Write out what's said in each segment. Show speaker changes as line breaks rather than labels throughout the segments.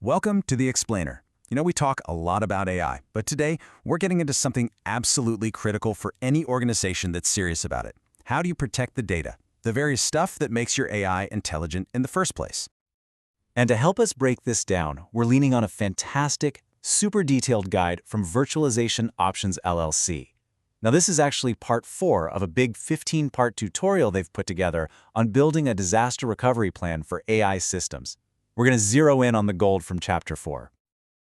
Welcome to The Explainer. We talk a lot about AI, but today we're getting into something absolutely critical for any organization that's serious about it. How do you protect the data, the very stuff that makes your AI intelligent in the first place?
And to help us break this down, we're leaning on a fantastic, super detailed guide from Virtualization Options LLC. Now, this is actually part 4 of a big 15-part tutorial they've put together on building a disaster recovery plan for AI systems. We're going to zero in on the gold from Chapter 4.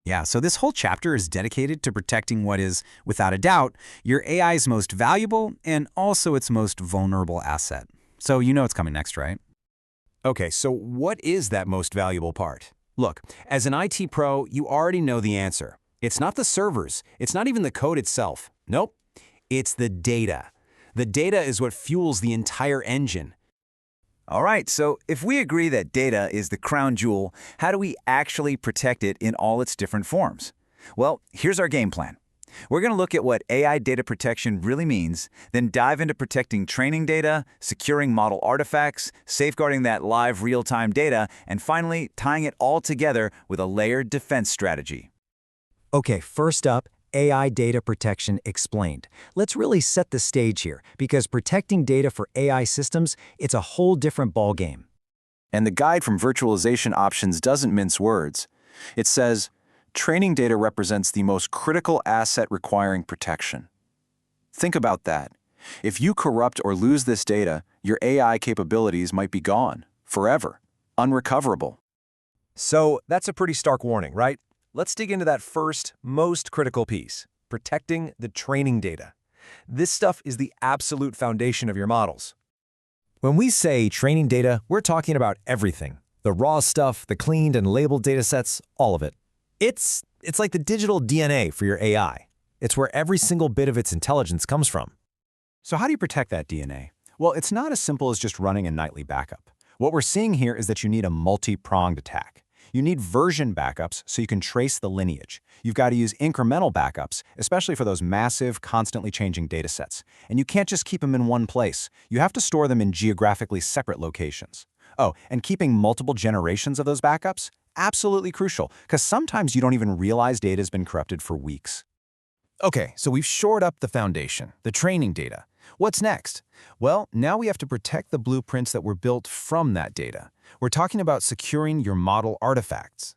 Yeah, so this whole chapter is dedicated to protecting what is, without a doubt, your AI's most valuable and also its most vulnerable asset. So you know what's coming next, right? Okay, so what is that most valuable part? Look, as an IT pro, you already know the answer. It's not the servers. It's not even the code itself. Nope. It's the data. The data is what fuels the entire engine. All right, so if we agree that data is the crown jewel, how do we actually protect it in all its different forms? Well, here's our game plan. We're going to look at what AI data protection really means, then dive into protecting training data, securing model artifacts, safeguarding that live real-time data, and finally tying it all together with a layered defense strategy.
Okay, first up, AI data protection explained. Let's really set the stage here, because protecting data for AI systems, it's a whole different ballgame.
And the guide from Virtualization Options doesn't mince words. It says, training data represents the most critical asset requiring protection. Think about that. If you corrupt or lose this data, your AI capabilities might be gone, forever, unrecoverable.
So that's a pretty stark warning, right? Let's dig into that first, most critical piece, protecting the training data. This stuff is the absolute foundation of your models. When we say training data, we're talking about everything. The raw stuff, the cleaned and labeled datasets, all of it. It's like the digital DNA for your AI. It's where every single bit of its intelligence comes from.
So how do you protect that DNA? Well, it's not as simple as just running a nightly backup. What we're seeing here is that you need a multi-pronged attack. You need version backups so you can trace the lineage. You've got to use incremental backups, especially for those massive, constantly changing datasets. And you can't just keep them in one place. You have to store them in geographically separate locations. Oh, and keeping multiple generations of those backups? Absolutely crucial, because sometimes you don't even realize data has been corrupted for weeks.
Okay, so we've shored up the foundation, the training data. What's next? Well, now we have to protect the blueprints that were built from that data. We're talking about securing your model artifacts.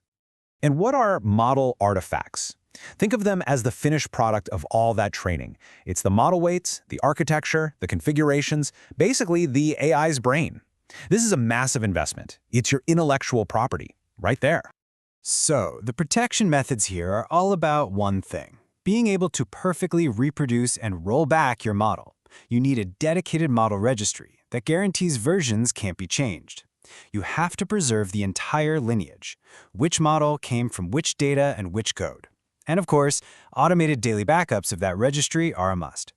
And what are model artifacts? Think of them as the finished product of all that training. It's the model weights, the architecture, the configurations, basically the AI's brain. This is a massive investment. It's your intellectual property, right there.
So, the protection methods here are all about one thing: being able to perfectly reproduce and roll back your model. You need a dedicated model registry that guarantees versions can't be changed. You have to preserve the entire lineage, which model came from which data and which code. And of course, automated daily backups of that registry are a must.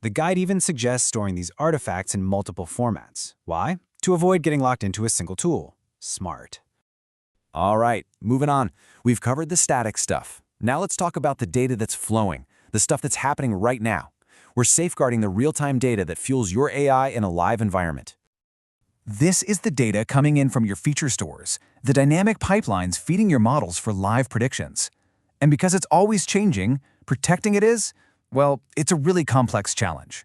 The guide even suggests storing these artifacts in multiple formats. Why? To avoid getting locked into a single tool. Smart.
All right, moving on. We've covered the static stuff. Now let's talk about the data that's flowing, the stuff that's happening right now. We're safeguarding the real-time data that fuels your AI in a live environment. This is the data coming in from your feature stores, the dynamic pipelines feeding your models for live predictions. And because it's always changing, protecting it is, well, it's a really complex challenge.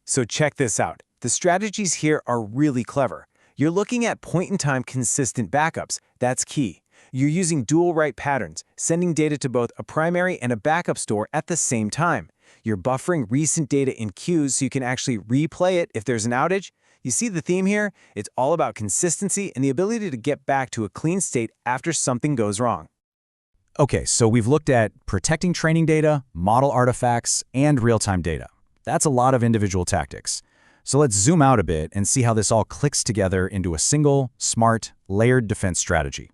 So check this out. The strategies here are really clever. You're looking at point-in-time consistent backups. That's key. You're using dual write patterns, sending data to both a primary and a backup store at the same time. You're buffering recent data in queues so you can actually replay it if there's an outage. You see the theme here? It's all about consistency and the ability to get back to a clean state after something goes wrong.
Okay, so we've looked at protecting training data, model artifacts, and real-time data. That's a lot of individual tactics. So let's zoom out a bit and see how this all clicks together into a single, smart, layered defense strategy.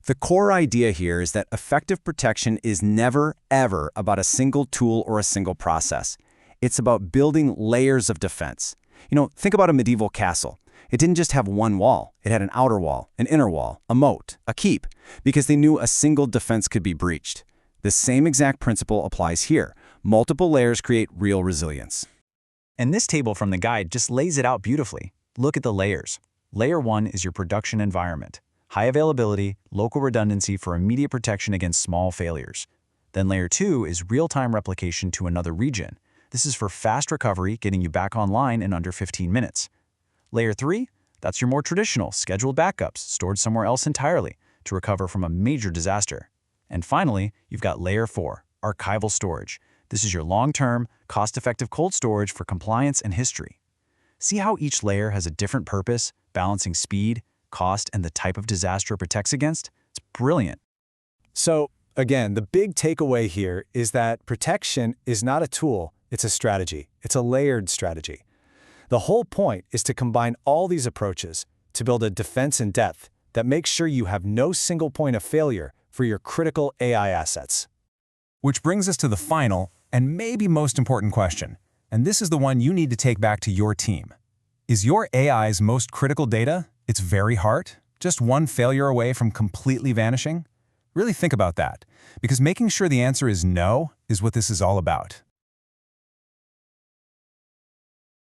The core idea here is that effective protection is never, ever about a single tool or a single process. It's about building layers of defense. Think about a medieval castle. It didn't just have one wall. It had an outer wall, an inner wall, a moat, a keep, because they knew a single defense could be breached. The same exact principle applies here. Multiple layers create real resilience.
And this table from the guide just lays it out beautifully. Look at the layers. Layer 1 is your production environment.
high availability, local redundancy for immediate protection against small failures. Then layer 2 is real-time replication to another region. This is for fast recovery, getting you back online in under 15 minutes. Layer 3, that's your more traditional, scheduled backups stored somewhere else entirely to recover from a major disaster. And finally, you've got layer 4, archival storage. This is your long-term, cost-effective cold storage for compliance and history. See how each layer has a different purpose, balancing speed, cost, and the type of disaster it protects against? It's brilliant.
So, again, the big takeaway here is that protection is not a tool, it's a strategy. It's a layered strategy. The whole point is to combine all these approaches to build a defense in depth that makes sure you have no single point of failure for your critical AI assets.
Which brings us to the final and maybe most important question, and this is the one you need to take back to your team. Is your AI's most critical data its very heart, just one failure away from completely vanishing? Really think about that, because making sure the answer is no is what this is all about.